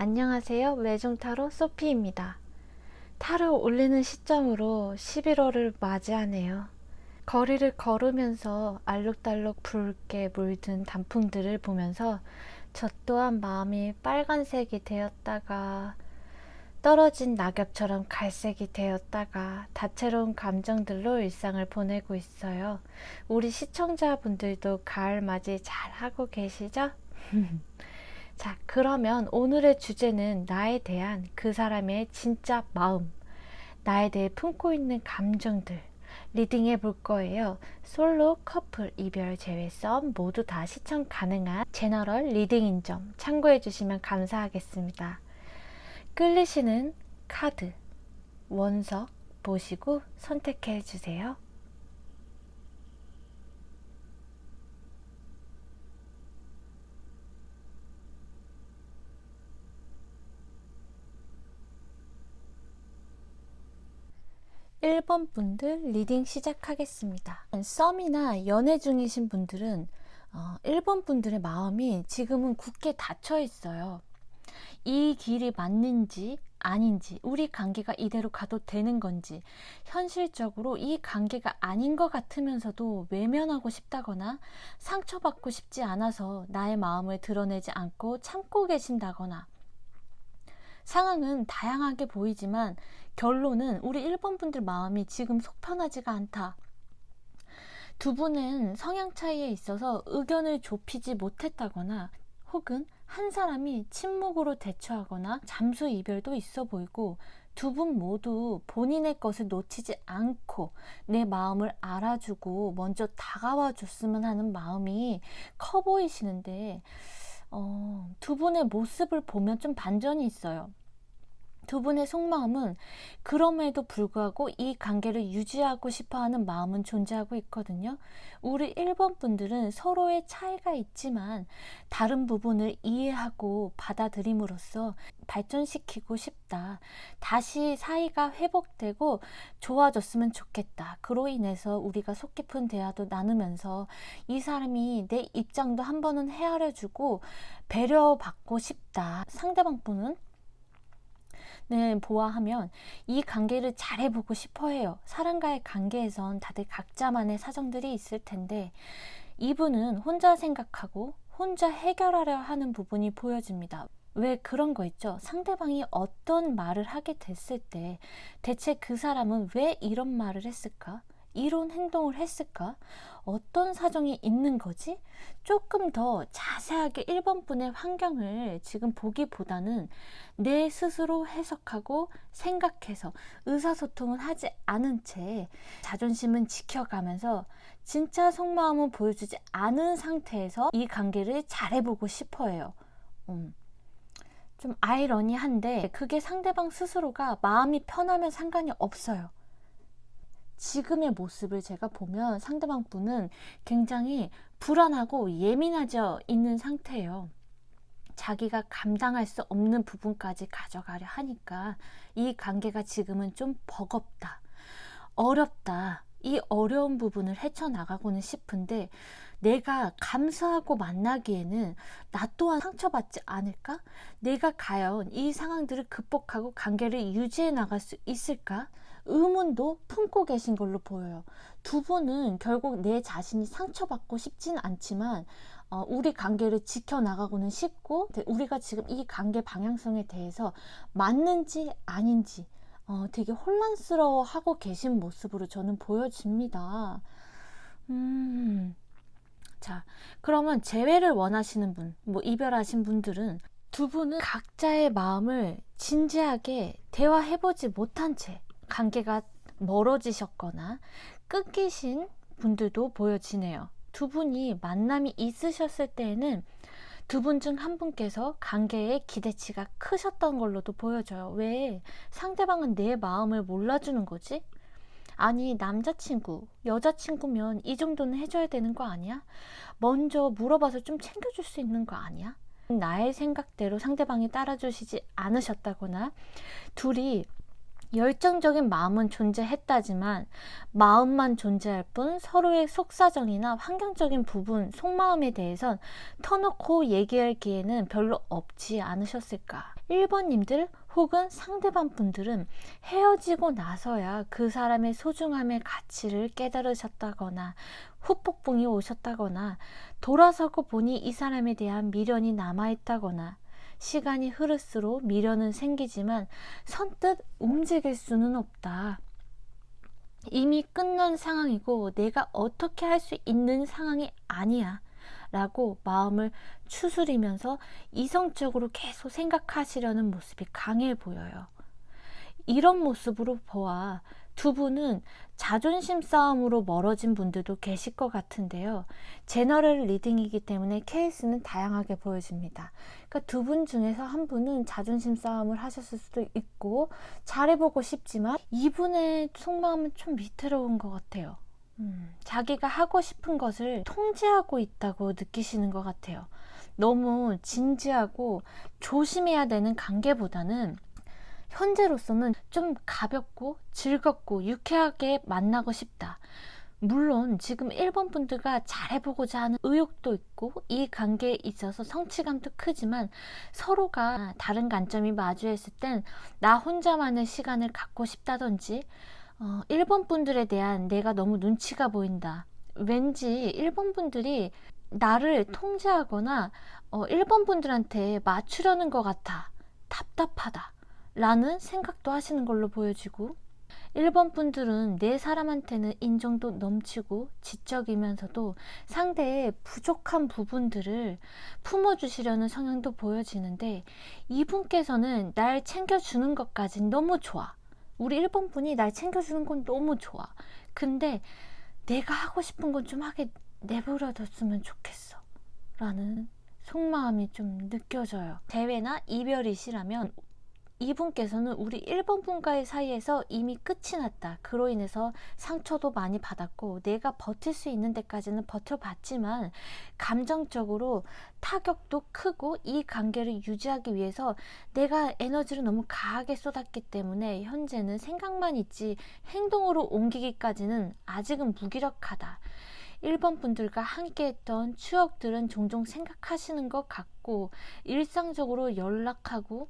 안녕하세요. 외종타로 소피입니다. 타로 올리는 시점으로 11월을 맞이하네요. 거리를 걸으면서 알록달록 붉게 물든 단풍들을 보면서 저 또한 마음이 빨간색이 되었다가 떨어진 낙엽처럼 갈색이 되었다가 다채로운 감정들로 일상을 보내고 있어요. 우리 시청자분들도 가을 맞이 잘 하고 계시죠? 자, 그러면 오늘의 주제는 나에 대한 그 사람의 진짜 마음, 나에 대해 품고 있는 감정들 리딩해 볼 거예요. 솔로, 커플, 이별, 제외, 썸 모두 다 시청 가능한 제너럴 리딩인 점 참고해 주시면 감사하겠습니다. 끌리시는 카드, 원석 보시고 선택해 주세요. 1번 분들 리딩 시작하겠습니다. 썸이나 연애 중이신 분들은 1번 분들의 마음이 지금은 굳게 닫혀 있어요. 이 길이 맞는지 아닌지, 우리 관계가 이대로 가도 되는 건지, 현실적으로 이 관계가 아닌 것 같으면서도 외면하고 싶다거나 상처받고 싶지 않아서 나의 마음을 드러내지 않고 참고 계신다거나, 상황은 다양하게 보이지만 결론은 우리 1번 분들 마음이 지금 속 편하지가 않다. 두 분은 성향 차이에 있어서 의견을 좁히지 못했다거나, 혹은 한 사람이 침묵으로 대처하거나 잠수 이별도 있어 보이고, 두 분 모두 본인의 것을 놓치지 않고 내 마음을 알아주고 먼저 다가와 줬으면 하는 마음이 커 보이시는데, 두 분의 모습을 보면 좀 반전이 있어요. 두 분의 속마음은 그럼에도 불구하고 이 관계를 유지하고 싶어하는 마음은 존재하고 있거든요. 우리 1번 분들은 서로의 차이가 있지만 다른 부분을 이해하고 받아들임으로써 발전시키고 싶다. 다시 사이가 회복되고 좋아졌으면 좋겠다. 그로 인해서 우리가 속 깊은 대화도 나누면서 이 사람이 내 입장도 한 번은 헤아려주고 배려받고 싶다. 상대방 분은 보아하면 이 관계를 잘해보고 싶어 해요. 사람과의 관계에선 다들 각자만의 사정들이 있을 텐데, 이분은 혼자 생각하고 혼자 해결하려 하는 부분이 보여집니다. 왜 그런 거 있죠? 상대방이 어떤 말을 하게 됐을 때 대체 그 사람은 왜 이런 말을 했을까? 이런 행동을 했을까? 어떤 사정이 있는 거지? 조금 더 자세하게 1번 분의 환경을 지금 보기보다는 내 스스로 해석하고 생각해서 의사소통을 하지 않은 채 자존심은 지켜가면서 진짜 속마음은 보여주지 않은 상태에서 이 관계를 잘해보고 싶어 해요. 좀 아이러니한데 그게 상대방 스스로가 마음이 편하면 상관이 없어요. 지금의 모습을 제가 보면 상대방 분은 굉장히 불안하고 예민해져 있는 상태예요. 자기가 감당할 수 없는 부분까지 가져가려 하니까 이 관계가 지금은 좀 버겁다, 어렵다. 이 어려운 부분을 헤쳐나가고는 싶은데, 내가 감수하고 만나기에는 나 또한 상처받지 않을까? 내가 과연 이 상황들을 극복하고 관계를 유지해 나갈 수 있을까? 의문도 품고 계신 걸로 보여요. 두 분은 결국 내 자신이 상처받고 싶진 않지만 우리 관계를 지켜나가고는 싶고, 우리가 지금 이 관계 방향성에 대해서 맞는지 아닌지 되게 혼란스러워하고 계신 모습으로 저는 보여집니다. 자, 그러면 재회를 원하시는 분, 이별하신 분들은 두 분은 각자의 마음을 진지하게 대화해보지 못한 채 관계가 멀어지셨거나 끊기신 분들도 보여지네요. 두 분이 만남이 있으셨을 때에는 두 분 중 한 분께서 관계의 기대치가 크셨던 걸로도 보여져요. 왜 상대방은 내 마음을 몰라주는 거지? 아니, 남자친구, 여자친구면 이 정도는 해줘야 되는 거 아니야? 먼저 물어봐서 좀 챙겨줄 수 있는 거 아니야? 나의 생각대로 상대방이 따라주시지 않으셨다거나 둘이 열정적인 마음은 존재했다지만 마음만 존재할 뿐 서로의 속사정이나 환경적인 부분, 속마음에 대해선 터놓고 얘기할 기회는 별로 없지 않으셨을까. 1번님들 혹은 상대방 분들은 헤어지고 나서야 그 사람의 소중함의 가치를 깨달으셨다거나 후폭풍이 오셨다거나 돌아서고 보니 이 사람에 대한 미련이 남아있다거나 시간이 흐를수록 미련은 생기지만 선뜻 움직일 수는 없다. 이미 끝난 상황이고 내가 어떻게 할 수 있는 상황이 아니야 라고 마음을 추스리면서 이성적으로 계속 생각하시려는 모습이 강해 보여요. 이런 모습으로 보아 두 분은 자존심 싸움으로 멀어진 분들도 계실 것 같은데요. 제너럴 리딩이기 때문에 케이스는 다양하게 보여집니다. 그러니까 두 분 중에서 한 분은 자존심 싸움을 하셨을 수도 있고 잘해보고 싶지만 이분의 속마음은 좀 위태로운 것 같아요. 자기가 하고 싶은 것을 통제하고 있다고 느끼시는 것 같아요. 너무 진지하고 조심해야 되는 관계보다는 현재로서는 좀 가볍고 즐겁고 유쾌하게 만나고 싶다. 물론 지금 1번 분들과 잘해보고자 하는 의욕도 있고 이 관계에 있어서 성취감도 크지만 서로가 다른 관점이 마주했을 땐 나 혼자만의 시간을 갖고 싶다든지 1번 분들에 대한 내가 너무 눈치가 보인다. 왠지 1번 분들이 나를 통제하거나 1번 분들한테 맞추려는 것 같아. 답답하다. 라는 생각도 하시는 걸로 보여지고 1번 분들은 내 사람한테는 인정도 넘치고 지적이면서도 상대의 부족한 부분들을 품어주시려는 성향도 보여지는데 이분께서는 날 챙겨주는 것까진 너무 좋아. 우리 1번 분이 날 챙겨주는 건 너무 좋아. 근데 내가 하고 싶은 건 좀 하게 내버려뒀으면 좋겠어 라는 속마음이 좀 느껴져요. 재회나 이별이시라면 이분께서는 우리 1번 분과의 사이에서 이미 끝이 났다. 그로 인해서 상처도 많이 받았고 내가 버틸 수 있는 데까지는 버텨봤지만 감정적으로 타격도 크고 이 관계를 유지하기 위해서 내가 에너지를 너무 강하게 쏟았기 때문에 현재는 생각만 있지 행동으로 옮기기까지는 아직은 무기력하다. 1번 분들과 함께 했던 추억들은 종종 생각하시는 것 같고 일상적으로 연락하고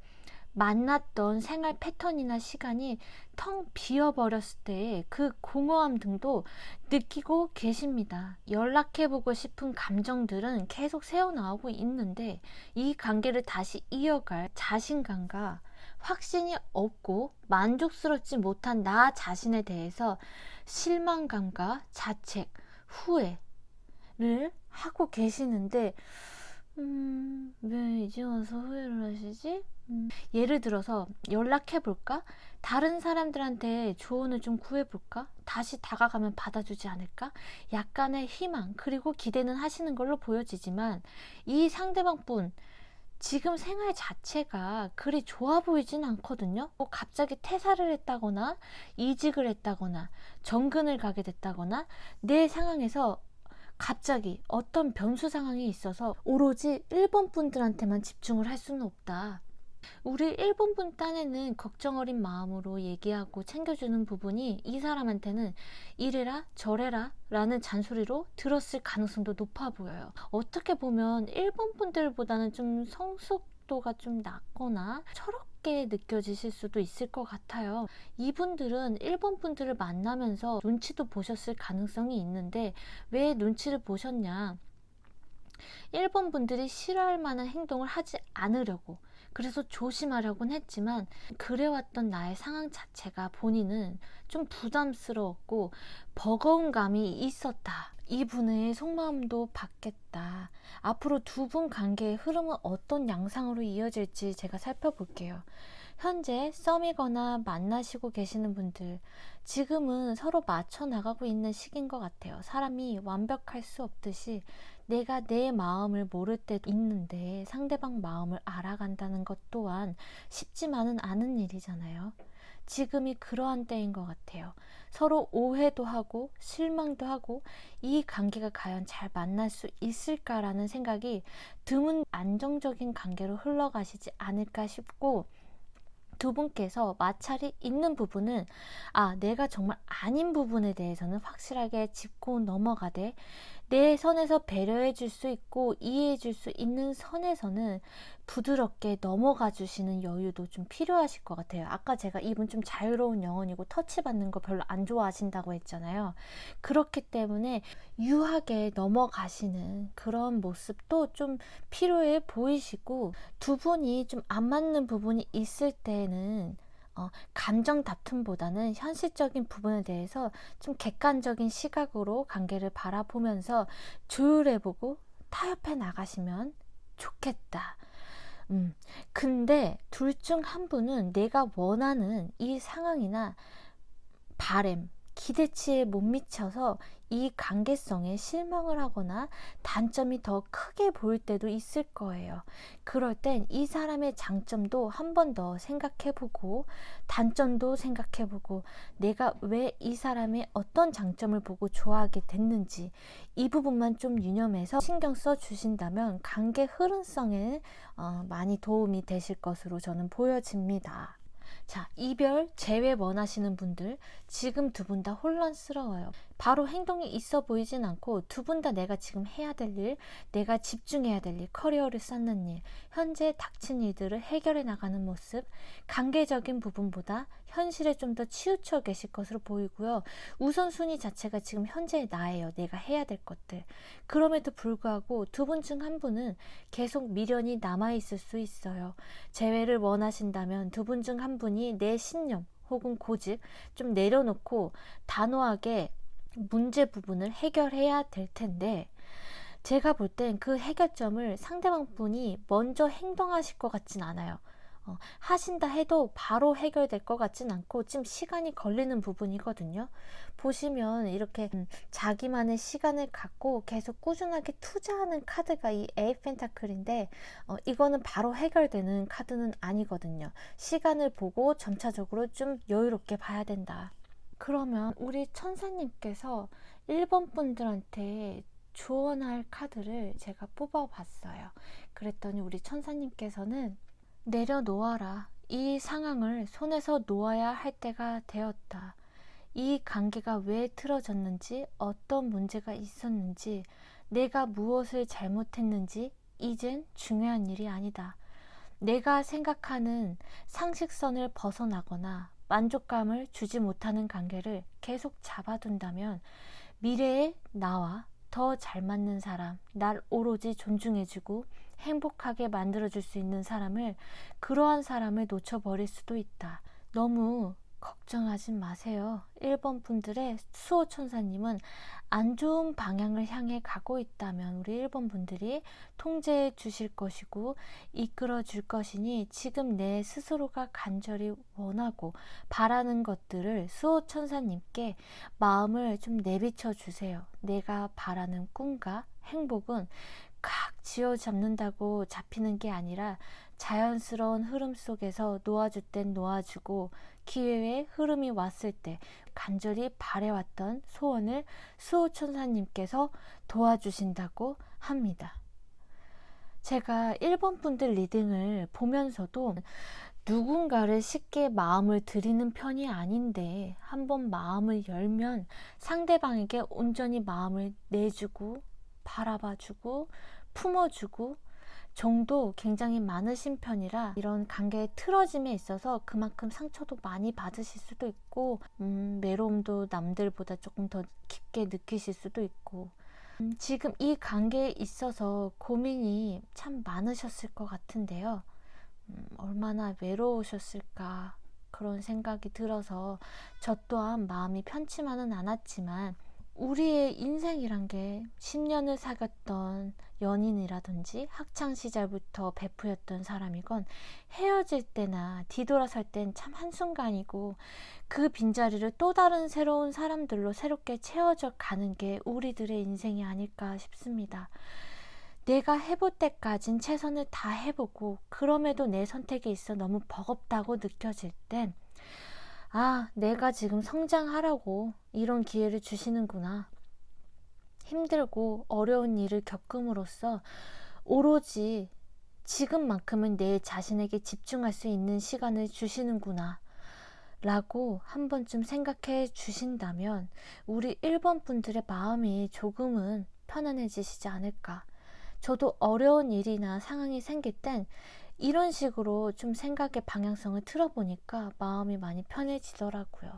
만났던 생활 패턴이나 시간이 텅 비어버렸을 때 그 공허함 등도 느끼고 계십니다. 연락해보고 싶은 감정들은 계속 새어나오고 있는데 이 관계를 다시 이어갈 자신감과 확신이 없고 만족스럽지 못한 나 자신에 대해서 실망감과 자책, 후회를 하고 계시는데 왜 이제 와서 후회를 하시지? 예를 들어서 연락해볼까? 다른 사람들한테 조언을 좀 구해볼까? 다시 다가가면 받아주지 않을까? 약간의 희망 그리고 기대는 하시는 걸로 보여지지만 이 상대방 분 지금 생활 자체가 그리 좋아 보이진 않거든요. 뭐 갑자기 퇴사를 했다거나 이직을 했다거나 정근을 가게 됐다거나 내 상황에서 갑자기 어떤 변수 상황이 있어서 오로지 1번 분들한테만 집중을 할 수는 없다. 우리 1번 분 딴에는 걱정 어린 마음으로 얘기하고 챙겨주는 부분이 이 사람한테는 이래라 저래라 라는 잔소리로 들었을 가능성도 높아 보여요. 어떻게 보면 1번 분들보다는 좀 성숙도가 좀 낮거나 철없게 느껴지실 수도 있을 것 같아요. 이분들은 1번 분들을 만나면서 눈치도 보셨을 가능성이 있는데 왜 눈치를 보셨냐? 1번 분들이 싫어할 만한 행동을 하지 않으려고 그래서 조심하려고는 했지만 그래왔던 나의 상황 자체가 본인은 좀 부담스러웠고 버거운 감이 있었다. 이분의 속마음도 받겠다. 앞으로 두 분 관계의 흐름은 어떤 양상으로 이어질지 제가 살펴볼게요. 현재 썸이거나 만나시고 계시는 분들 지금은 서로 맞춰 나가고 있는 시기인 것 같아요. 사람이 완벽할 수 없듯이 내가 내 마음을 모를 때도 있는데 상대방 마음을 알아간다는 것 또한 쉽지만은 않은 일이잖아요. 지금이 그러한 때인 것 같아요. 서로 오해도 하고 실망도 하고 이 관계가 과연 잘 만날 수 있을까라는 생각이 드문 안정적인 관계로 흘러가시지 않을까 싶고 두 분께서 마찰이 있는 부분은 내가 정말 아닌 부분에 대해서는 확실하게 짚고 넘어가되 내 선에서 배려해 줄 수 있고 이해해 줄 수 있는 선에서는 부드럽게 넘어가 주시는 여유도 좀 필요하실 것 같아요. 아까 제가 이분 좀 자유로운 영혼이고 터치받는 거 별로 안 좋아하신다고 했잖아요. 그렇기 때문에 유하게 넘어가시는 그런 모습도 좀 필요해 보이시고, 두 분이 좀 안 맞는 부분이 있을 때는 감정 다툼보다는 현실적인 부분에 대해서 좀 객관적인 시각으로 관계를 바라보면서 조율해보고 타협해 나가시면 좋겠다. 근데 둘 중 한 분은 내가 원하는 이 상황이나 바램, 기대치에 못 미쳐서 이 관계성에 실망을 하거나 단점이 더 크게 보일 때도 있을 거예요. 그럴 땐 이 사람의 장점도 한 번 더 생각해보고 단점도 생각해보고 내가 왜 이 사람의 어떤 장점을 보고 좋아하게 됐는지 이 부분만 좀 유념해서 신경 써 주신다면 관계 흐름성에 많이 도움이 되실 것으로 저는 보여집니다. 자, 이별, 재회 원하시는 분들, 지금 두 분 다 혼란스러워요. 바로 행동이 있어 보이진 않고 두 분 다 내가 지금 해야 될 일, 내가 집중해야 될 일, 커리어를 쌓는 일, 현재 닥친 일들을 해결해 나가는 모습, 관계적인 부분보다 현실에 좀 더 치우쳐 계실 것으로 보이고요. 우선순위 자체가 지금 현재의 나예요. 내가 해야 될 것들. 그럼에도 불구하고 두 분 중 한 분은 계속 미련이 남아있을 수 있어요. 재회를 원하신다면 두 분 중 한 분이 내 신념 혹은 고집 좀 내려놓고 단호하게 문제 부분을 해결해야 될 텐데, 제가 볼 땐 그 해결점을 상대방 분이 먼저 행동하실 것 같진 않아요. 하신다 해도 바로 해결될 것 같진 않고 좀 시간이 걸리는 부분이거든요. 보시면 이렇게 자기만의 시간을 갖고 계속 꾸준하게 투자하는 카드가 이 에이 펜타클인데, 이거는 바로 해결되는 카드는 아니거든요. 시간을 보고 점차적으로 좀 여유롭게 봐야 된다. 그러면 우리 천사님께서 1번 분들한테 조언할 카드를 제가 뽑아봤어요. 그랬더니 우리 천사님께서는 내려놓아라. 이 상황을 손에서 놓아야 할 때가 되었다. 이 관계가 왜 틀어졌는지, 어떤 문제가 있었는지, 내가 무엇을 잘못했는지 이젠 중요한 일이 아니다. 내가 생각하는 상식선을 벗어나거나 만족감을 주지 못하는 관계를 계속 잡아둔다면 미래의 나와 더 잘 맞는 사람, 날 오로지 존중해주고 행복하게 만들어줄 수 있는 사람을, 그러한 사람을 놓쳐버릴 수도 있다. 너무 걱정하지 마세요. 1번 분들의 수호천사님은 안 좋은 방향을 향해 가고 있다면 우리 1번 분들이 통제해 주실 것이고 이끌어 줄 것이니, 지금 내 스스로가 간절히 원하고 바라는 것들을 수호천사님께 마음을 좀 내비쳐 주세요. 내가 바라는 꿈과 행복은 각 쥐어 잡는다고 잡히는 게 아니라 자연스러운 흐름 속에서 놓아줄 땐 놓아주고 기회의 흐름이 왔을 때 간절히 바래왔던 소원을 수호천사님께서 도와주신다고 합니다. 제가 1번 분들 리딩을 보면서도 누군가를 쉽게 마음을 들이는 편이 아닌데, 한번 마음을 열면 상대방에게 온전히 마음을 내주고 바라봐주고 품어주고 정도 굉장히 많으신 편이라 이런 관계의 틀어짐에 있어서 그만큼 상처도 많이 받으실 수도 있고 외로움도 남들보다 조금 더 깊게 느끼실 수도 있고, 지금 이 관계에 있어서 고민이 참 많으셨을 것 같은데요. 얼마나 외로우셨을까 그런 생각이 들어서 저 또한 마음이 편치만은 않았지만, 우리의 인생이란 게 10년을 사귀었던 연인이라든지 학창시절부터 베프였던 사람이건 헤어질 때나 뒤돌아설 땐 참 한순간이고, 그 빈자리를 또 다른 새로운 사람들로 새롭게 채워져 가는 게 우리들의 인생이 아닐까 싶습니다. 내가 해볼 때까진 최선을 다 해보고 그럼에도 내 선택에 있어 너무 버겁다고 느껴질 땐 내가 지금 성장하라고 이런 기회를 주시는구나. 힘들고 어려운 일을 겪음으로써 오로지 지금만큼은 내 자신에게 집중할 수 있는 시간을 주시는구나 라고 한 번쯤 생각해 주신다면 우리 1번 분들의 마음이 조금은 편안해지시지 않을까. 저도 어려운 일이나 상황이 생길 땐 이런 식으로 좀 생각의 방향성을 틀어보니까 마음이 많이 편해지더라고요.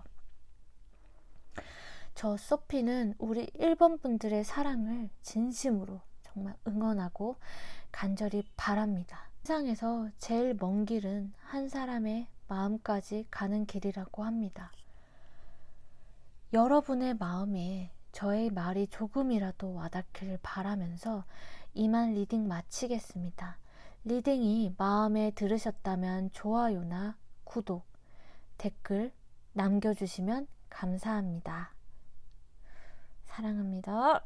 저 소피는 우리 1번 분들의 사랑을 진심으로 정말 응원하고 간절히 바랍니다. 세상에서 제일 먼 길은 한 사람의 마음까지 가는 길이라고 합니다. 여러분의 마음에 저의 말이 조금이라도 와닿기를 바라면서 이만 리딩 마치겠습니다. 리딩이 마음에 들으셨다면 좋아요나 구독, 댓글 남겨주시면 감사합니다. 사랑합니다.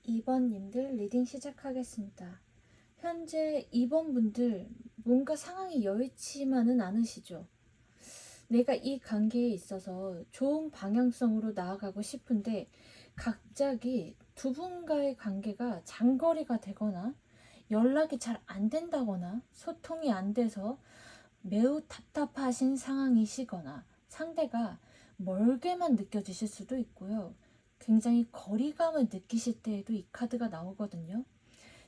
2번님들 리딩 시작하겠습니다. 현재 2번 분들 뭔가 상황이 여의치만은 않으시죠? 내가 이 관계에 있어서 좋은 방향성으로 나아가고 싶은데 갑자기 두 분과의 관계가 장거리가 되거나 연락이 잘 안 된다거나 소통이 안 돼서 매우 답답하신 상황이시거나 상대가 멀게만 느껴지실 수도 있고요. 굉장히 거리감을 느끼실 때에도 이 카드가 나오거든요.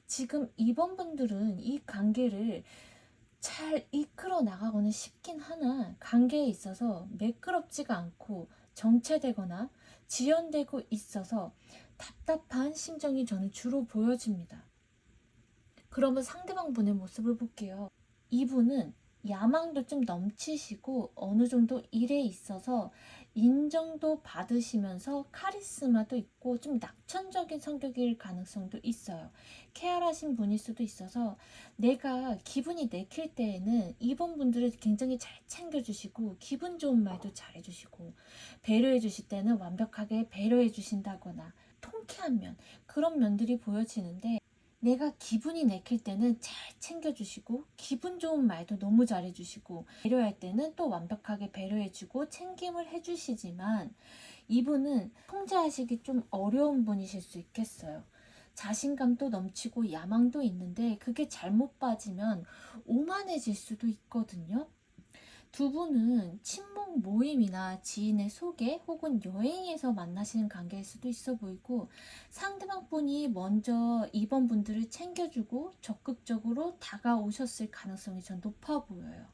지금 2번 분들은 이 관계를 잘 이끌어 나가고는 싶긴 하나 관계에 있어서 매끄럽지가 않고 정체되거나 지연되고 있어서 답답한 심정이 저는 주로 보여집니다. 그러면 상대방 분의 모습을 볼게요. 이분은 야망도 좀 넘치시고 어느 정도 일에 있어서 인정도 받으시면서 카리스마도 있고 좀 낙천적인 성격일 가능성도 있어요. 쾌활하신 분일 수도 있어서 내가 기분이 내킬 때에는 이번 분들을 굉장히 잘 챙겨주시고 기분 좋은 말도 잘해주시고 배려해 주실 때는 완벽하게 배려해 주신다거나 통쾌한 면, 그런 면들이 보여지는데 내가 기분이 내킬 때는 잘 챙겨주시고 기분 좋은 말도 너무 잘해주시고 배려할 때는 또 완벽하게 배려해주고 챙김을 해주시지만 이분은 통제하시기 좀 어려운 분이실 수 있겠어요. 자신감도 넘치고 야망도 있는데 그게 잘못 빠지면 오만해질 수도 있거든요. 두 분은 친목 모임이나 지인의 소개 혹은 여행에서 만나시는 관계일 수도 있어 보이고 상대방 분이 먼저 이번 분들을 챙겨주고 적극적으로 다가오셨을 가능성이 전 높아 보여요.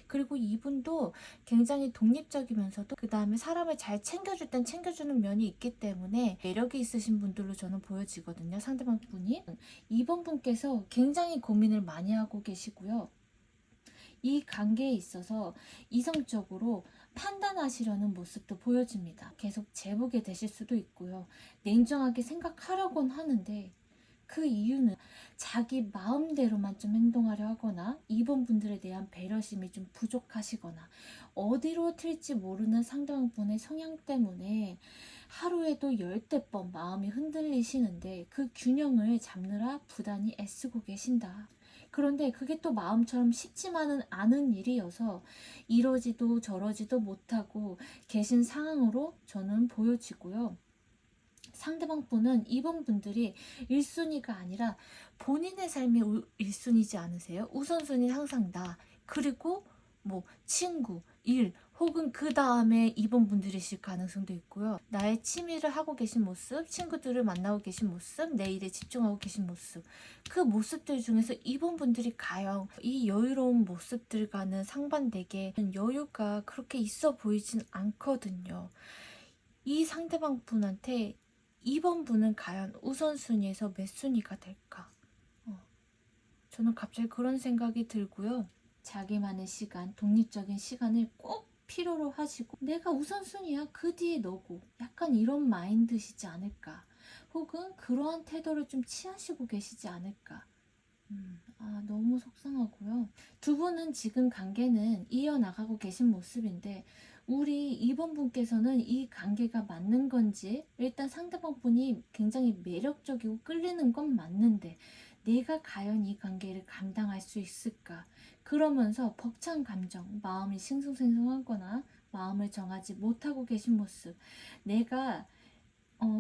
그리고 이분도 굉장히 독립적이면서도 그 다음에 사람을 잘 챙겨줄 땐 챙겨주는 면이 있기 때문에 매력이 있으신 분들로 저는 보여지거든요. 상대방 분이. 이번 분께서 굉장히 고민을 많이 하고 계시고요. 이 관계에 있어서 이성적으로 판단하시려는 모습도 보여집니다. 계속 재보게 되실 수도 있고요. 냉정하게 생각하려곤 하는데 그 이유는 자기 마음대로만 좀 행동하려 하거나 이번 분들에 대한 배려심이 좀 부족하시거나 어디로 튈지 모르는 상대방분의 성향 때문에 하루에도 열댓 번 마음이 흔들리시는데 그 균형을 잡느라 부단히 애쓰고 계신다. 그런데 그게 또 마음처럼 쉽지만은 않은 일이어서 이러지도 저러지도 못하고 계신 상황으로 저는 보여지고요. 상대방 분은 이번 분들이 1순위가 아니라 본인의 삶이 1순위지 않으세요? 우선순위는 항상 나, 그리고 뭐 친구, 일, 혹은 그 다음에 이번 분들이실 가능성도 있고요. 나의 취미를 하고 계신 모습, 친구들을 만나고 계신 모습, 내 일에 집중하고 계신 모습, 그 모습들 중에서 이번 분들이 과연 이 여유로운 모습들과는 상반되게 여유가 그렇게 있어 보이진 않거든요. 이 상대방 분한테 이번 분은 과연 우선순위에서 몇 순위가 될까? 저는 갑자기 그런 생각이 들고요. 자기만의 시간, 독립적인 시간을 꼭 필요로 하시고 내가 우선순위야, 그 뒤에 너고, 약간 이런 마인드시지 않을까? 혹은 그러한 태도를 좀 취하시고 계시지 않을까? 너무 속상하고요. 두 분은 지금 관계는 이어나가고 계신 모습인데 우리 2번 분께서는 이 관계가 맞는 건지, 일단 상대방 분이 굉장히 매력적이고 끌리는 건 맞는데 내가 과연 이 관계를 감당할 수 있을까? 그러면서 벅찬 감정, 마음이 싱숭생숭하거나 마음을 정하지 못하고 계신 모습, 내가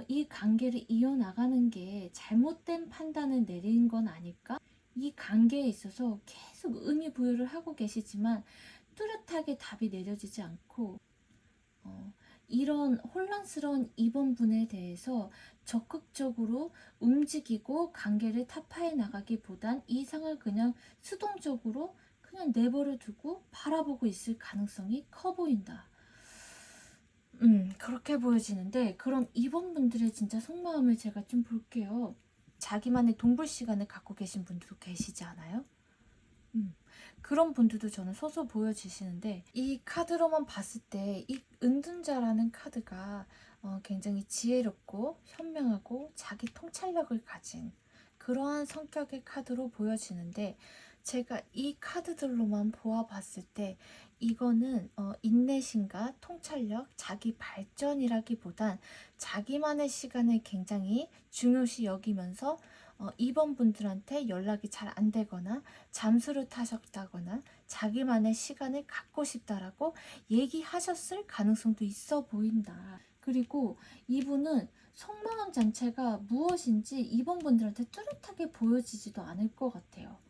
이 관계를 이어나가는 게 잘못된 판단을 내린 건 아닐까? 이 관계에 있어서 계속 의미 부여를 하고 계시지만 뚜렷하게 답이 내려지지 않고 어, 이런 혼란스러운 이번분에 대해서 적극적으로 움직이고 관계를 타파해 나가기보단 이 상을 그냥 수동적으로 그냥 내버려 두고 바라보고 있을 가능성이 커 보인다. 그렇게 보여지는데, 그럼 이번 분들의 진짜 속마음을 제가 좀 볼게요. 자기만의 동굴 시간을 갖고 계신 분들도 계시지 않아요? 그런 분들도 저는 서서 보여지시는데, 이 카드로만 봤을 때 이 은둔자라는 카드가 굉장히 지혜롭고 현명하고 자기 통찰력을 가진 그러한 성격의 카드로 보여지는데, 제가 이 카드들로만 보아봤을 때 이거는 인내심과 통찰력, 자기 발전이라기보단 자기만의 시간을 굉장히 중요시 여기면서 이번 분들한테 연락이 잘 안 되거나 잠수를 타셨다거나 자기만의 시간을 갖고 싶다라고 얘기하셨을 가능성도 있어 보인다. 그리고 이분은 속마음 자체가 무엇인지 이번 분들한테 뚜렷하게 보여지지도 않을 것 같아요.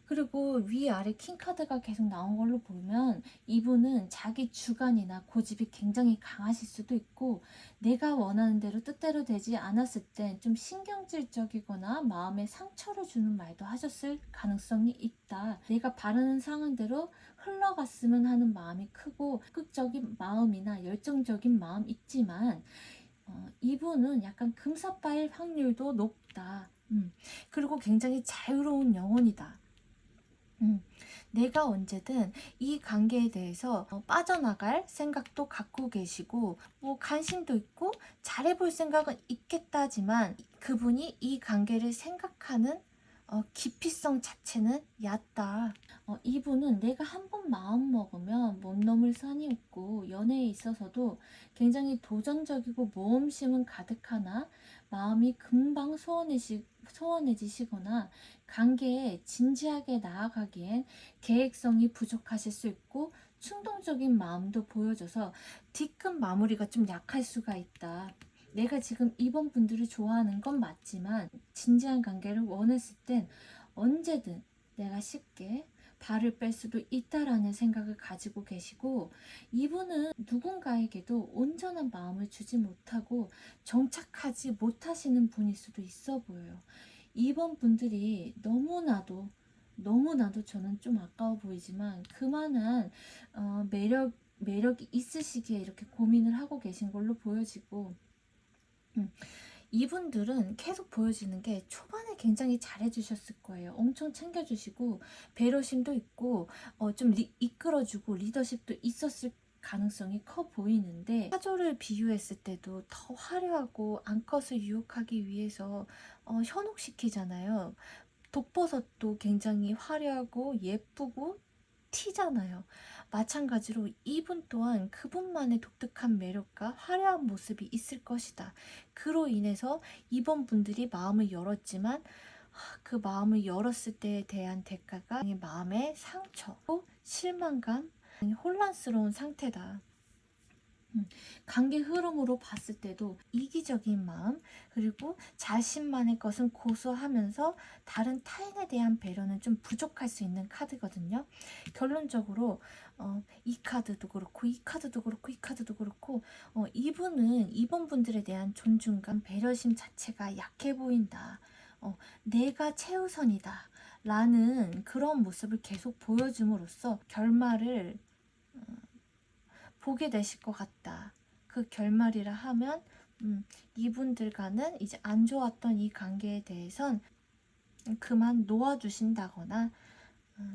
그리고 위아래 킹카드가 계속 나온 걸로 보면 이분은 자기 주관이나 고집이 굉장히 강하실 수도 있고, 내가 원하는 대로 뜻대로 되지 않았을 때 좀 신경질적이거나 마음에 상처를 주는 말도 하셨을 가능성이 있다. 내가 바라는 상황대로 흘러갔으면 하는 마음이 크고 적극적인 마음이나 열정적인 마음 있지만 이분은 약간 금사빠일 확률도 높다. 그리고 굉장히 자유로운 영혼이다. 내가 언제든 이 관계에 대해서 빠져나갈 생각도 갖고 계시고, 뭐 관심도 있고 잘해볼 생각은 있겠다지만 그분이 이 관계를 생각하는 깊이성 자체는 얕다. 이분은 내가 한 번 마음 먹으면 못 넘을 산이 없고, 연애에 있어서도 굉장히 도전적이고 모험심은 가득하나 마음이 금방 소원해지시거나 관계에 진지하게 나아가기엔 계획성이 부족하실 수 있고 충동적인 마음도 보여져서 뒤끝 마무리가 좀 약할 수가 있다. 내가 지금 이번 분들을 좋아하는 건 맞지만 진지한 관계를 원했을 땐 언제든 내가 쉽게 발을 뺄 수도 있다라는 생각을 가지고 계시고, 이분은 누군가에게도 온전한 마음을 주지 못하고 정착하지 못하시는 분일 수도 있어 보여요. 이번 분들이 너무나도 저는 좀 아까워 보이지만 그만한 매력이 있으시기에 이렇게 고민을 하고 계신 걸로 보여지고, 이분들은 계속 보여지는 게 초반에 굉장히 잘해주셨을 거예요. 엄청 챙겨주시고 배려심도 있고 좀 이끌어주고 리더십도 있었을 가능성이 커 보이는데, 사조를 비유했을 때도 더 화려하고 암컷을 유혹하기 위해서 현혹시키잖아요. 독버섯도 굉장히 화려하고 예쁘고 튀잖아요. 마찬가지로 이분 또한 그분만의 독특한 매력과 화려한 모습이 있을 것이다. 그로 인해서 이번 분들이 마음을 열었지만 그 마음을 열었을 때에 대한 대가가 마음의 상처, 실망감, 혼란스러운 상태다. 관계 흐름으로 봤을 때도 이기적인 마음, 그리고 자신만의 것은 고수하면서 다른 타인에 대한 배려는 좀 부족할 수 있는 카드거든요. 결론적으로 이 카드도 그렇고 이 카드도 그렇고 이 카드도 그렇고 이분은 이번 분들에 대한 존중감, 배려심 자체가 약해 보인다. 내가 최우선이다 라는 그런 모습을 계속 보여줌으로써 결말을 보게 되실 것 같다. 그 결말이라 하면 이분들과는 이제 안 좋았던 이 관계에 대해선 그만 놓아주신다거나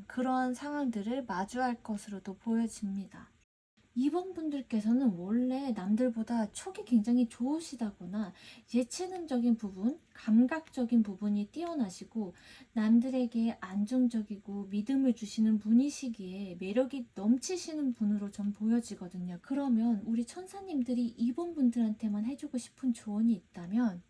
그런 상황들을 마주할 것으로도 보여집니다. 이번 분들께서는 원래 남들보다 촉이 굉장히 좋으시다거나 예체능적인 부분, 감각적인 부분이 뛰어나시고 남들에게 안정적이고 믿음을 주시는 분이시기에 매력이 넘치시는 분으로 전 보여지거든요. 그러면 우리 천사님들이 이번 분들한테만 해주고 싶은 조언이 있다면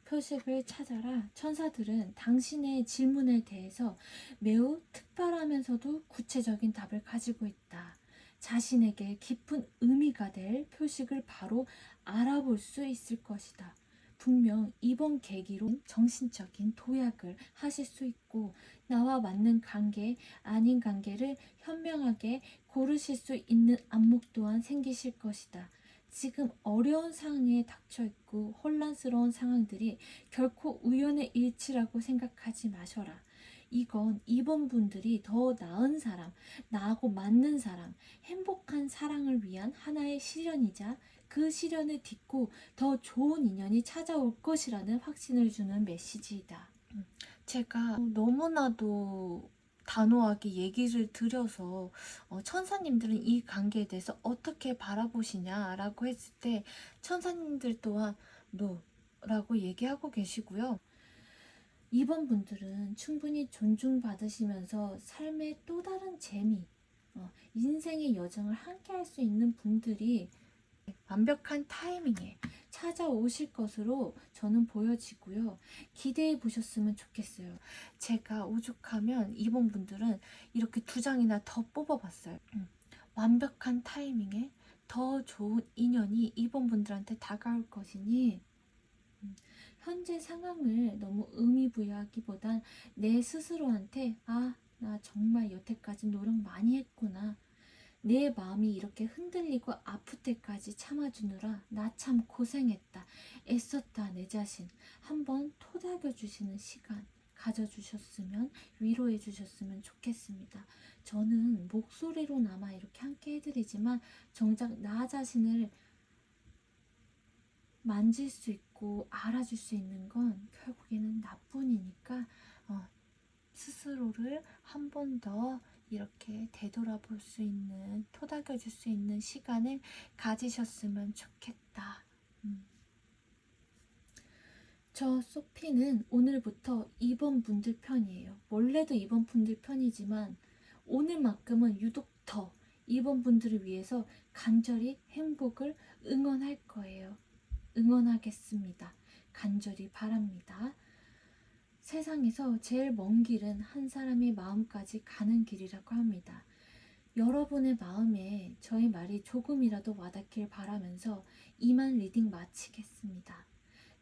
표식을 찾아라. 천사들은 당신의 질문에 대해서 매우 특별하면서도 구체적인 답을 가지고 있다. 자신에게 깊은 의미가 될 표식을 바로 알아볼 수 있을 것이다. 분명 이번 계기로 정신적인 도약을 하실 수 있고 나와 맞는 관계, 아닌 관계를 현명하게 고르실 수 있는 안목 또한 생기실 것이다. 지금 어려운 상황에 닥쳐 있고 혼란스러운 상황들이 결코 우연의 일치라고 생각하지 마셔라. 이건 이번 분들이 더 나은 사람, 나하고 맞는 사람, 행복한 사랑을 위한 하나의 시련이자 그 시련을 딛고 더 좋은 인연이 찾아올 것이라는 확신을 주는 메시지이다. 제가 너무나도 단호하게 얘기를 드려서 천사님들은 이 관계에 대해서 어떻게 바라보시냐라고 했을 때 천사님들 또한 NO라고 얘기하고 계시고요. 이번 분들은 충분히 존중받으시면서 삶의 또 다른 재미, 인생의 여정을 함께 할 수 있는 분들이 완벽한 타이밍에 찾아오실 것으로 저는 보여지고요. 기대해 보셨으면 좋겠어요. 제가 오죽하면 이번 분들은 이렇게 2장이나 더 뽑아봤어요. 완벽한 타이밍에 더 좋은 인연이 이번 분들한테 다가올 것이니 현재 상황을 너무 의미 부여하기보단 내 스스로한테 나 정말 여태까지 노력 많이 했구나. 내 마음이 이렇게 흔들리고 아플 때까지 참아주느라 나 참 고생했다. 애썼다 내 자신. 한번 토닥여 주시는 시간 가져주셨으면 위로해 주셨으면 좋겠습니다. 저는 목소리로나마 이렇게 함께 해드리지만 정작 나 자신을 만질 수 있고 알아줄 수 있는 건 결국에는 나뿐이니까 스스로를 한 번 더 이렇게 되돌아볼 수 있는, 토닥여줄 수 있는 시간을 가지셨으면 좋겠다. 저 소피는 오늘부터 2번 분들 편이에요. 원래도 2번 분들 편이지만 오늘만큼은 유독 더 2번 분들을 위해서 간절히 행복을 응원할 거예요. 응원하겠습니다. 간절히 바랍니다. 세상에서 제일 먼 길은 한 사람의 마음까지 가는 길이라고 합니다. 여러분의 마음에 저의 말이 조금이라도 와닿길 바라면서 이만 리딩 마치겠습니다.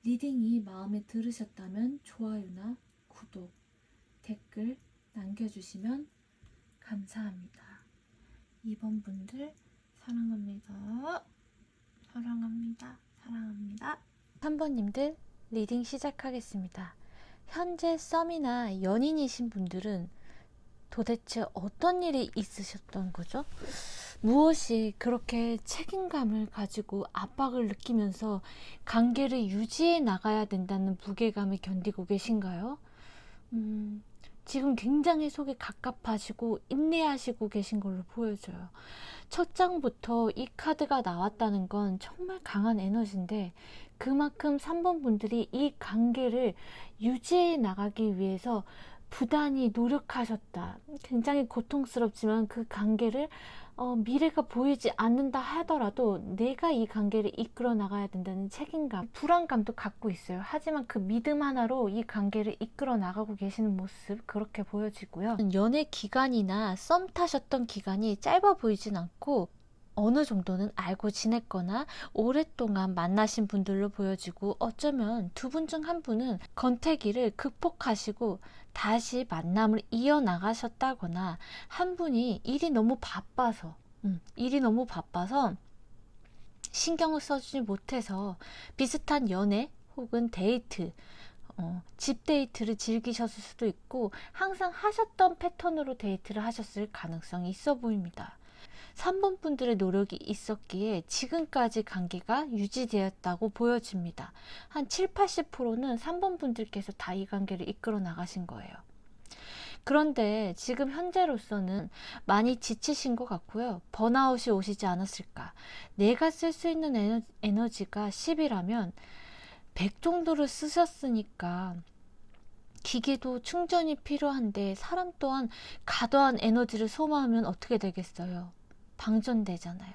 리딩이 마음에 들으셨다면 좋아요나 구독, 댓글 남겨주시면 감사합니다. 2번 분들 사랑합니다. 사랑합니다. 사랑합니다. 3번님들 리딩 시작하겠습니다. 현재 썸이나 연인이신 분들은 도대체 어떤 일이 있으셨던 거죠? 무엇이 그렇게 책임감을 가지고 압박을 느끼면서 관계를 유지해 나가야 된다는 무게감을 견디고 계신가요? 지금 굉장히 속이 갑갑하시고 인내하시고 계신 걸로 보여져요. 첫 장부터 이 카드가 나왔다는 건 정말 강한 에너지인데 그만큼 3번 분들이 이 관계를 유지해 나가기 위해서 부단히 노력하셨다. 굉장히 고통스럽지만 그 관계를 미래가 보이지 않는다 하더라도 내가 이 관계를 이끌어 나가야 된다는 책임감, 불안감도 갖고 있어요. 하지만 그 믿음 하나로 이 관계를 이끌어 나가고 계시는 모습 그렇게 보여지고요. 연애 기간이나 썸 타셨던 기간이 짧아 보이진 않고 어느 정도는 알고 지냈거나 오랫동안 만나신 분들로 보여지고 어쩌면 두 분 중 한 분은 권태기를 극복하시고 다시 만남을 이어나가셨다거나 한 분이 일이 너무 바빠서 신경을 써주지 못해서 비슷한 연애 혹은 데이트 집 데이트를 즐기셨을 수도 있고 항상 하셨던 패턴으로 데이트를 하셨을 가능성이 있어 보입니다. 3번 분들의 노력이 있었기에 지금까지 관계가 유지되었다고 보여집니다. 한 70~80%는 3번 분들께서 다 이 관계를 이끌어 나가신 거예요. 그런데 지금 현재로서는 많이 지치신 것 같고요. 번아웃이 오시지 않았을까. 내가 쓸 수 있는 에너지가 10이라면 100 정도를 쓰셨으니까 기계도 충전이 필요한데 사람 또한 과도한 에너지를 소모하면 어떻게 되겠어요? 방전되잖아요.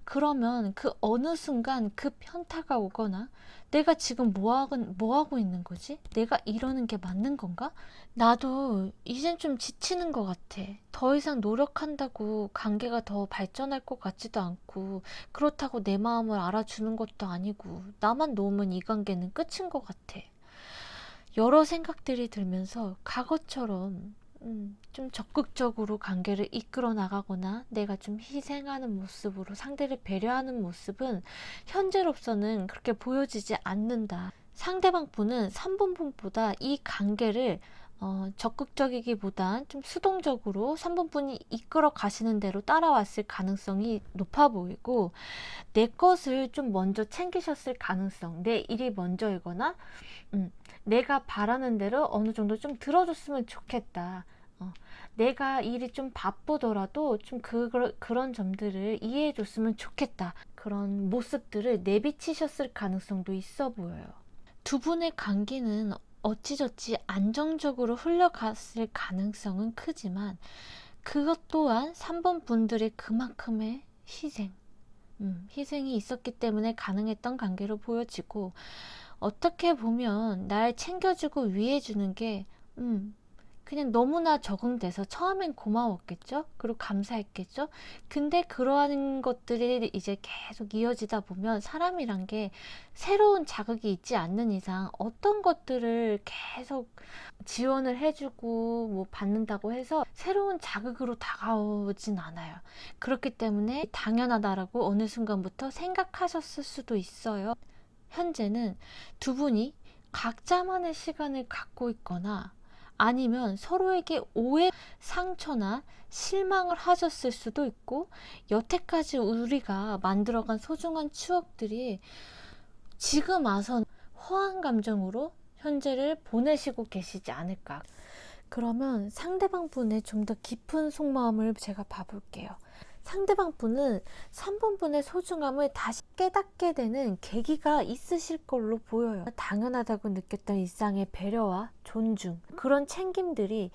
그러면 그 어느 순간 그 현타가 오거나 내가 지금 뭐 하고 있는 거지? 내가 이러는 게 맞는 건가? 나도 이젠 좀 지치는 것 같아. 더 이상 노력한다고 관계가 더 발전할 것 같지도 않고, 그렇다고 내 마음을 알아주는 것도 아니고, 나만 놓으면 이 관계는 끝인 것 같아. 여러 생각들이 들면서 과거처럼 좀 적극적으로 관계를 이끌어 나가거나 내가 좀 희생하는 모습으로 상대를 배려하는 모습은 현재로서는 그렇게 보여지지 않는다. 상대방 분은 3번 분보다 이 관계를 적극적이기보단 좀 수동적으로 3번 분이 이끌어 가시는 대로 따라왔을 가능성이 높아 보이고, 내 것을 좀 먼저 챙기셨을 가능성, 내 일이 먼저이거나 내가 바라는 대로 어느 정도 좀 들어줬으면 좋겠다. 내가 일이 좀 바쁘더라도 좀 그런 점들을 이해해 줬으면 좋겠다. 그런 모습들을 내비치셨을 가능성도 있어 보여요. 두 분의 관계는 어찌저찌 안정적으로 흘러갔을 가능성은 크지만, 그것 또한 3번 분들의 그만큼의 희생이 있었기 때문에 가능했던 관계로 보여지고, 어떻게 보면 날 챙겨주고 위해주는 게 그냥 너무나 적응돼서 처음엔 고마웠겠죠? 그리고 감사했겠죠? 근데 그러한 것들이 이제 계속 이어지다 보면 사람이란 게 새로운 자극이 있지 않는 이상 어떤 것들을 계속 지원을 해주고 뭐 받는다고 해서 새로운 자극으로 다가오진 않아요. 그렇기 때문에 당연하다라고 어느 순간부터 생각하셨을 수도 있어요. 현재는 두 분이 각자만의 시간을 갖고 있거나 아니면 서로에게 오해, 상처나 실망을 하셨을 수도 있고, 여태까지 우리가 만들어간 소중한 추억들이 지금 와서 허한 감정으로 현재를 보내시고 계시지 않을까. 그러면 상대방 분의 좀 더 깊은 속마음을 제가 봐볼게요. 상대방 분은 3번 분의 소중함을 다시 깨닫게 되는 계기가 있으실 걸로 보여요. 당연하다고 느꼈던 일상의 배려와 존중, 그런 챙김들이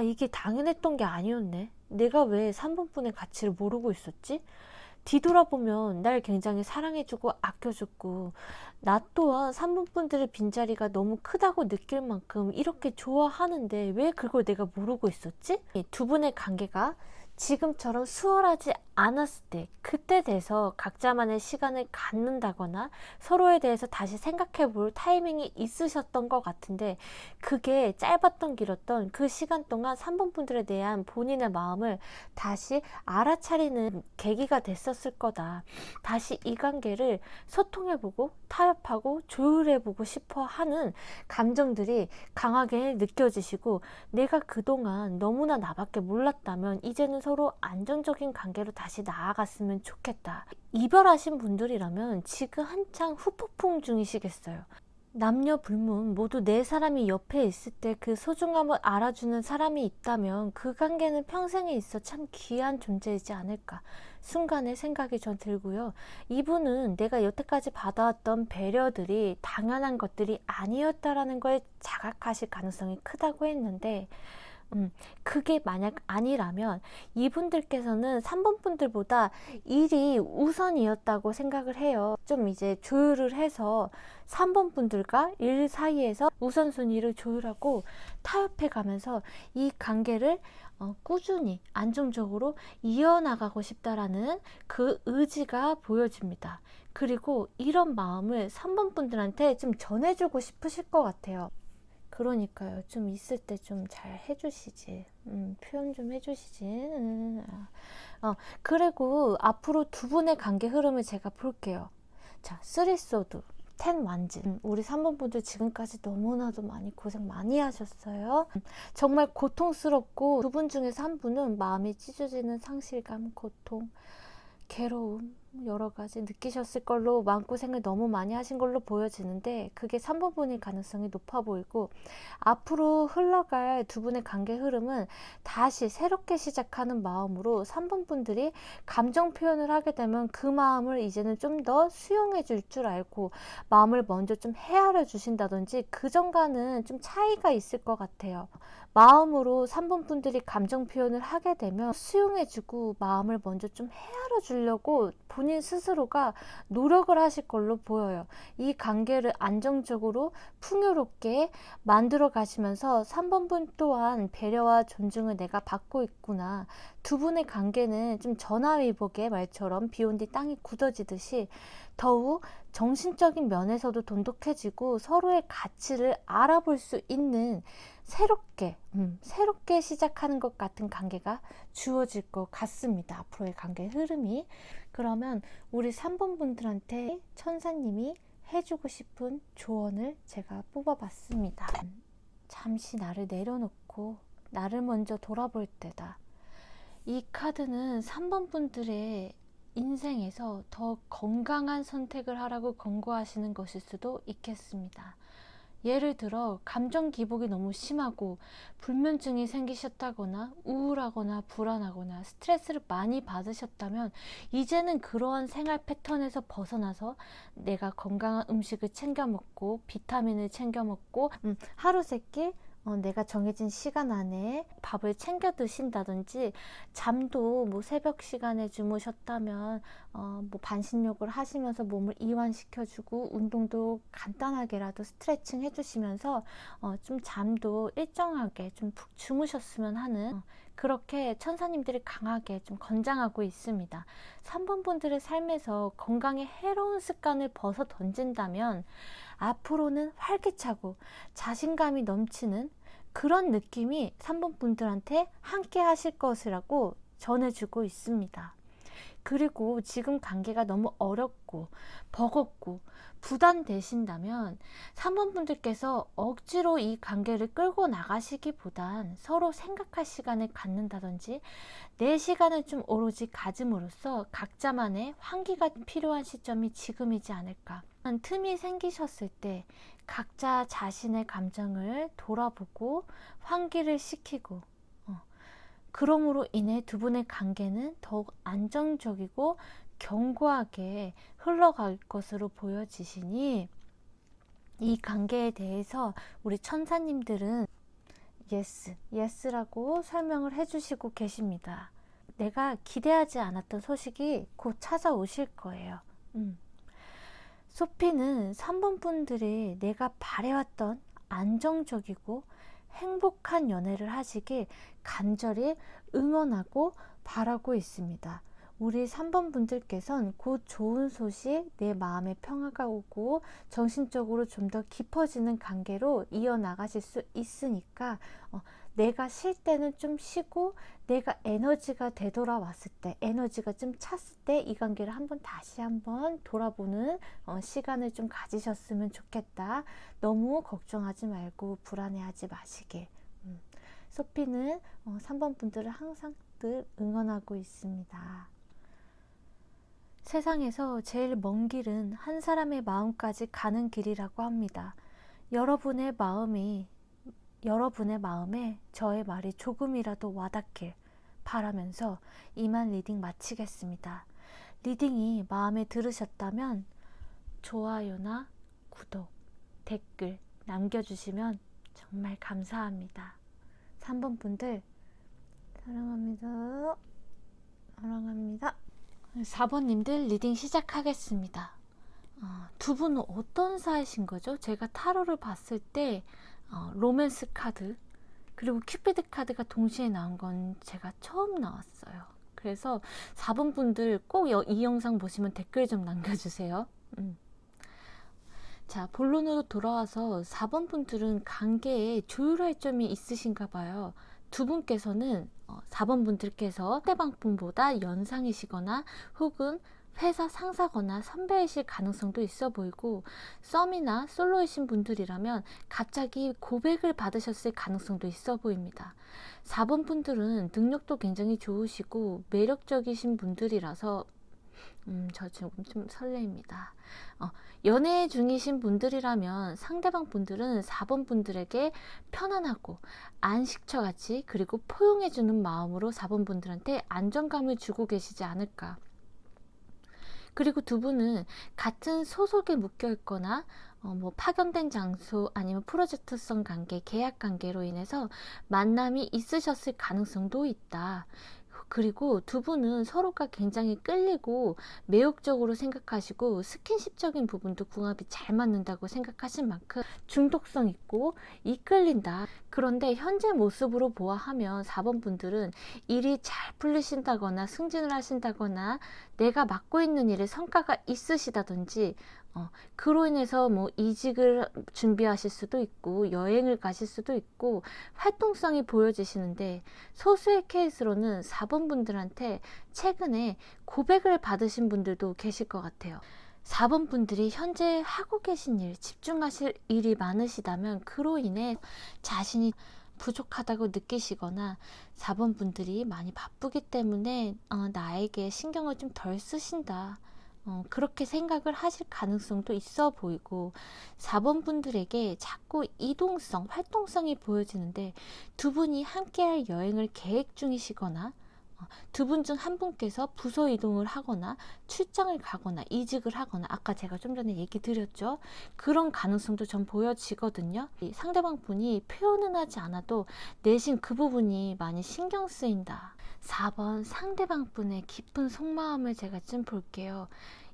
이게 당연했던 게 아니었네. 내가 왜 3번 분의 가치를 모르고 있었지? 뒤돌아보면 날 굉장히 사랑해주고 아껴줬고, 나 또한 3번 분들의 빈자리가 너무 크다고 느낄 만큼 이렇게 좋아하는데 왜 그걸 내가 모르고 있었지? 두 분의 관계가 지금처럼 수월하지 않았을 때, 그때 돼서 각자만의 시간을 갖는다거나 서로에 대해서 다시 생각해 볼 타이밍이 있으셨던 것 같은데, 그게 짧았던 길었던 그 시간 동안 3번 분들에 대한 본인의 마음을 다시 알아차리는 계기가 됐었을 거다. 다시 이 관계를 소통해보고 타협하고 조율해보고 싶어 하는 감정들이 강하게 느껴지시고, 내가 그동안 너무나 나밖에 몰랐다면 이제는 서로 안정적인 관계로 다시 나아갔으면 좋겠다. 이별하신 분들이라면 지금 한창 후폭풍 중이시겠어요. 남녀 불문 모두 내 사람이 옆에 있을 때 그 소중함을 알아주는 사람이 있다면 그 관계는 평생에 있어 참 귀한 존재이지 않을까 순간의 생각이 전 들고요. 이분은 내가 여태까지 받아왔던 배려들이 당연한 것들이 아니었다라는 걸 자각하실 가능성이 크다고 했는데, 그게 만약 아니라면 이분들께서는 3번 분들보다 일이 우선이었다고 생각을 해요. 좀 이제 조율을 해서 3번 분들과 일 사이에서 우선순위를 조율하고 타협해 가면서 이 관계를 꾸준히 안정적으로 이어나가고 싶다라는 그 의지가 보여집니다. 그리고 이런 마음을 3번 분들한테 좀 전해주고 싶으실 것 같아요. 그러니까요. 좀 있을 때 좀 잘 해주시지. 표현 좀 해주시지. 그리고 앞으로 두 분의 관계 흐름을 제가 볼게요. 자, 3소드, 10 완즈. 우리 3번 분들 지금까지 너무나도 많이 고생 많이 하셨어요. 정말 고통스럽고, 두 분 중에서 한 분은 마음이 찢어지는 상실감, 고통, 괴로움 여러 가지 느끼셨을 걸로, 마음고생을 너무 많이 하신 걸로 보여지는데, 그게 3번 분일 가능성이 높아 보이고, 앞으로 흘러갈 두 분의 관계 흐름은 다시 새롭게 시작하는 마음으로 3번 분들이 감정 표현을 하게 되면 그 마음을 이제는 좀 더 수용해 줄 줄 알고 마음을 먼저 좀 헤아려 주신다든지, 그전과는 좀 차이가 있을 것 같아요. 마음으로 3번 분들이 감정 표현을 하게 되면 수용해 주고 마음을 먼저 좀 헤아려 주려고 본인 스스로가 노력을 하실 걸로 보여요. 이 관계를 안정적으로 풍요롭게 만들어 가시면서 3번 분 또한 배려와 존중을 내가 받고 있구나. 두 분의 관계는 좀 전화위복의 말처럼 비온 뒤 땅이 굳어지듯이 더욱 정신적인 면에서도 돈독해지고 서로의 가치를 알아볼 수 있는 새롭게 시작하는 것 같은 관계가 주어질 것 같습니다. 앞으로의 관계 흐름이. 그러면 우리 3번 분들한테 천사님이 해주고 싶은 조언을 제가 뽑아봤습니다. 잠시 나를 내려놓고 나를 먼저 돌아볼 때다. 이 카드는 3번 분들의 인생에서 더 건강한 선택을 하라고 권고하시는 것일 수도 있겠습니다. 예를 들어 감정 기복이 너무 심하고 불면증이 생기셨다거나 우울하거나 불안하거나 스트레스를 많이 받으셨다면 이제는 그러한 생활 패턴에서 벗어나서 내가 건강한 음식을 챙겨 먹고 비타민을 챙겨 먹고 하루 세끼 내가 정해진 시간 안에 밥을 챙겨 드신다든지 잠도 뭐 새벽 시간에 주무셨다면 뭐 반신욕을 하시면서 몸을 이완시켜주고 운동도 간단하게라도 스트레칭 해주시면서 좀 잠도 일정하게 좀 푹 주무셨으면 하는 그렇게 천사님들이 강하게 좀 권장하고 있습니다. 3번 분들의 삶에서 건강에 해로운 습관을 벗어 던진다면 앞으로는 활기차고 자신감이 넘치는 그런 느낌이 3번 분들한테 함께 하실 것이라고 전해주고 있습니다. 그리고 지금 관계가 너무 어렵고 버겁고 부담되신다면 3번 분들께서 억지로 이 관계를 끌고 나가시기보단 서로 생각할 시간을 갖는다든지 내 시간을 좀 오로지 가짐으로써 각자만의 환기가 필요한 시점이 지금이지 않을까. 한 틈이 생기셨을 때 각자 자신의 감정을 돌아보고 환기를 시키고 그럼으로 인해 두 분의 관계는 더욱 안정적이고 견고하게 흘러갈 것으로 보여지시니 이 관계에 대해서 우리 천사님들은 예스라고 설명을 해주시고 계십니다. 내가 기대하지 않았던 소식이 곧 찾아오실 거예요. 소피는 3번 분들이 내가 바래왔던 안정적이고 행복한 연애를 하시길 간절히 응원하고 바라고 있습니다. 우리 3번 분들께서는 곧 좋은 소식, 내 마음의 평화가 오고 정신적으로 좀 더 깊어지는 관계로 이어나가실 수 있으니까 내가 쉴 때는 좀 쉬고 내가 에너지가 되돌아왔을 때, 에너지가 좀 찼을 때 이 관계를 다시 한번 돌아보는 시간을 좀 가지셨으면 좋겠다. 너무 걱정하지 말고 불안해하지 마시길. 소피는 3번 분들을 항상 늘 응원하고 있습니다. 세상에서 제일 먼 길은 한 사람의 마음까지 가는 길이라고 합니다. 여러분의 마음에 저의 말이 조금이라도 와닿길 바라면서 이만 리딩 마치겠습니다. 리딩이 마음에 들으셨다면 좋아요나 구독, 댓글 남겨주시면 정말 감사합니다. 3번 분들 사랑합니다. 4번님들 리딩 시작하겠습니다. 두 분은 어떤 사이신 거죠? 제가 타로를 봤을 때 로맨스 카드 그리고 큐피드 카드가 동시에 나온 건 제가 처음 나왔어요. 그래서 4번 분들 꼭 이 영상 보시면 댓글 좀 남겨주세요. 자, 본론으로 돌아와서 4번 분들은 관계에 조율할 점이 있으신가 봐요. 두 분께서는 4번 분들께서 상대방 분보다 연상이시거나 혹은 회사 상사거나 선배이실 가능성도 있어 보이고 썸이나 솔로이신 분들이라면 갑자기 고백을 받으셨을 가능성도 있어 보입니다. 4번 분들은 능력도 굉장히 좋으시고 매력적이신 분들이라서 저 지금 좀 설레입니다. 연애 중이신 분들이라면 상대방 분들은 4번 분들에게 편안하고 안식처같이 그리고 포용해주는 마음으로 4번 분들한테 안정감을 주고 계시지 않을까. 그리고 두 분은 같은 소속에 묶여 있거나 파견된 장소 아니면 프로젝트성 관계, 계약 관계로 인해서 만남이 있으셨을 가능성도 있다. 그리고 두 분은 서로가 굉장히 끌리고 매혹적으로 생각하시고 스킨십적인 부분도 궁합이 잘 맞는다고 생각하신 만큼 중독성 있고 이끌린다. 그런데 현재 모습으로 보아하면 4번 분들은 일이 잘 풀리신다거나 승진을 하신다거나 내가 맡고 있는 일에 성과가 있으시다든지 그로 인해서 뭐 이직을 준비하실 수도 있고 여행을 가실 수도 있고 활동성이 보여지시는데, 소수의 케이스로는 4번 분들한테 최근에 고백을 받으신 분들도 계실 것 같아요. 4번 분들이 현재 하고 계신 일, 집중하실 일이 많으시다면 그로 인해 자신이 부족하다고 느끼시거나 4번 분들이 많이 바쁘기 때문에 나에게 신경을 좀 덜 쓰신다, 그렇게 생각을 하실 가능성도 있어 보이고, 4번 분들에게 자꾸 이동성, 활동성이 보여지는데 두 분이 함께할 여행을 계획 중이시거나 두 분 중 한 분께서 부서 이동을 하거나 출장을 가거나 이직을 하거나, 아까 제가 좀 전에 얘기 드렸죠. 그런 가능성도 전 보여지거든요. 상대방 분이 표현은 하지 않아도 내심 그 부분이 많이 신경 쓰인다. 4번 상대방 분의 깊은 속마음을 제가 좀 볼게요.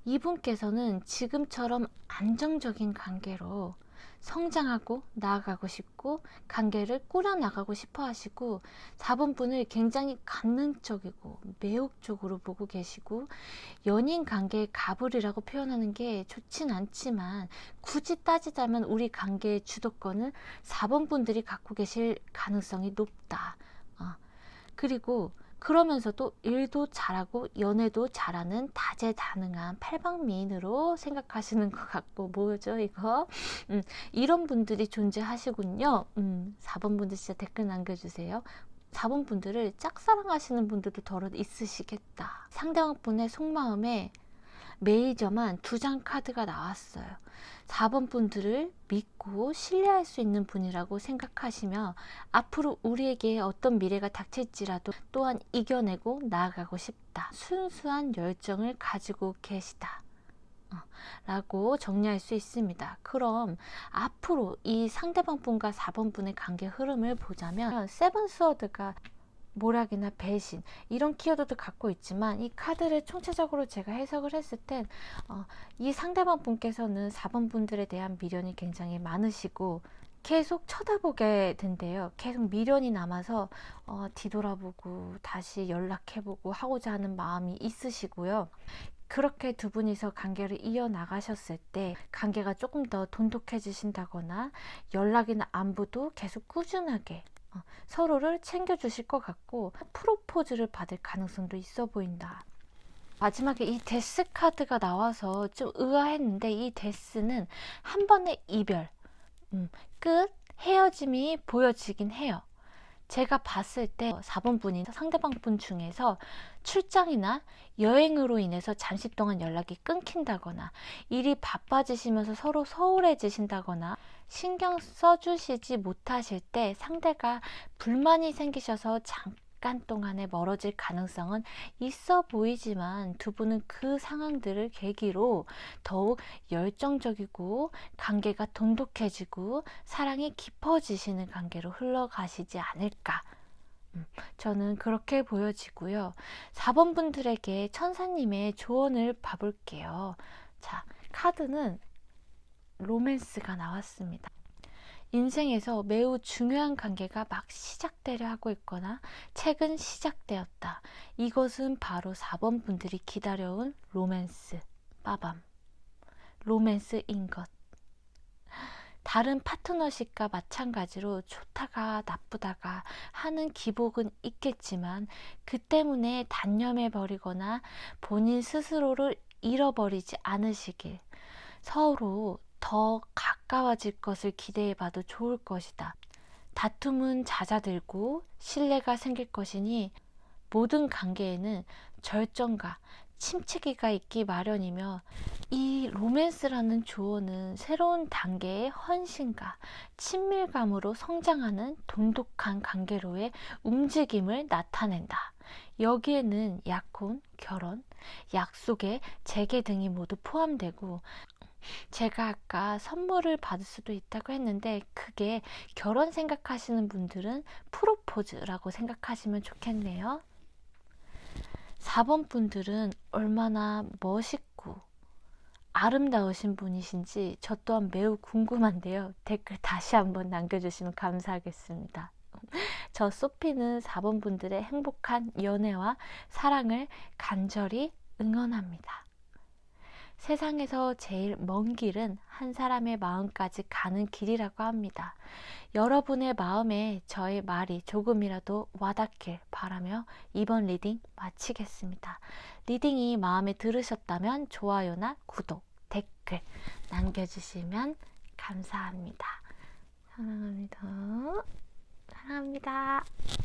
이분께서는 지금처럼 안정적인 관계로 성장하고 나아가고 싶고 관계를 꾸려나가고 싶어 하시고, 4번 분을 굉장히 관능적이고 매혹적으로 보고 계시고, 연인 관계의 가불이라고 표현하는 게 좋진 않지만 굳이 따지자면 우리 관계의 주도권을 4번 분들이 갖고 계실 가능성이 높다. 그리고 그러면서도 일도 잘하고 연애도 잘하는 다재다능한 팔방미인으로 생각하시는 것 같고, 뭐죠 이거? 이런 분들이 존재하시군요. 4번 분들 진짜 댓글 남겨주세요. 4번 분들을 짝사랑하시는 분들도 더러 있으시겠다. 상대방 분의 속마음에 메이저만 2장 카드가 나왔어요. 4번 분들을 믿고 신뢰할 수 있는 분이라고 생각하시며, 앞으로 우리에게 어떤 미래가 닥칠지라도 또한 이겨내고 나아가고 싶다. 순수한 열정을 가지고 계시다. 라고 정리할 수 있습니다. 그럼 앞으로 이 상대방 분과 4번 분의 관계 흐름을 보자면, 세븐 스워드가 모략이나 배신, 이런 키워드도 갖고 있지만, 이 카드를 총체적으로 제가 해석을 했을 땐 이 상대방 분께서는 4번 분들에 대한 미련이 굉장히 많으시고 계속 쳐다보게 된대요. 계속 미련이 남아서 뒤돌아보고 다시 연락해보고 하고자 하는 마음이 있으시고요. 그렇게 두 분이서 관계를 이어나가셨을 때 관계가 조금 더 돈독해지신다거나 연락이나 안부도 계속 꾸준하게 서로를 챙겨주실 것 같고, 프로포즈를 받을 가능성도 있어 보인다. 마지막에 이 데스 카드가 나와서 좀 의아했는데, 이 데스는 한 번의 이별, 끝, 헤어짐이 보여지긴 해요. 제가 봤을 때 4번 분이 상대방 분 중에서 출장이나 여행으로 인해서 잠시 동안 연락이 끊긴다거나, 일이 바빠지시면서 서로 소홀해지신다거나, 신경 써주시지 못하실 때 상대가 불만이 생기셔서 잠깐 동안에 멀어질 가능성은 있어 보이지만, 두 분은 그 상황들을 계기로 더욱 열정적이고 관계가 돈독해지고 사랑이 깊어지시는 관계로 흘러가시지 않을까, 저는 그렇게 보여지고요. 4번 분들에게 천사님의 조언을 봐볼게요. 자, 카드는 로맨스가 나왔습니다. 인생에서 매우 중요한 관계가 막 시작되려 하고 있거나 최근 시작되었다. 이것은 바로 4번 분들이 기다려온 로맨스, 빠밤. 로맨스인 것. 다른 파트너십과 마찬가지로 좋다가 나쁘다가 하는 기복은 있겠지만, 그 때문에 단념해 버리거나 본인 스스로를 잃어버리지 않으시길, 서로 더 가까워질 것을 기대해 봐도 좋을 것이다. 다툼은 잦아들고 신뢰가 생길 것이니 모든 관계에는 절정과 침체기가 있기 마련이며, 이 로맨스라는 조언은 새로운 단계의 헌신과 친밀감으로 성장하는 돈독한 관계로의 움직임을 나타낸다. 여기에는 약혼, 결혼, 약속의 재개 등이 모두 포함되고, 제가 아까 선물을 받을 수도 있다고 했는데, 그게 결혼 생각하시는 분들은 프로포즈라고 생각하시면 좋겠네요. 4번 분들은 얼마나 멋있고 아름다우신 분이신지 저 또한 매우 궁금한데요. 댓글 다시 한번 남겨주시면 감사하겠습니다. 저 소피는 4번 분들의 행복한 연애와 사랑을 간절히 응원합니다. 세상에서 제일 먼 길은 한 사람의 마음까지 가는 길이라고 합니다. 여러분의 마음에 저의 말이 조금이라도 와닿길 바라며 이번 리딩 마치겠습니다. 리딩이 마음에 들으셨다면 좋아요나 구독, 댓글 남겨주시면 감사합니다. 사랑합니다. 사랑합니다.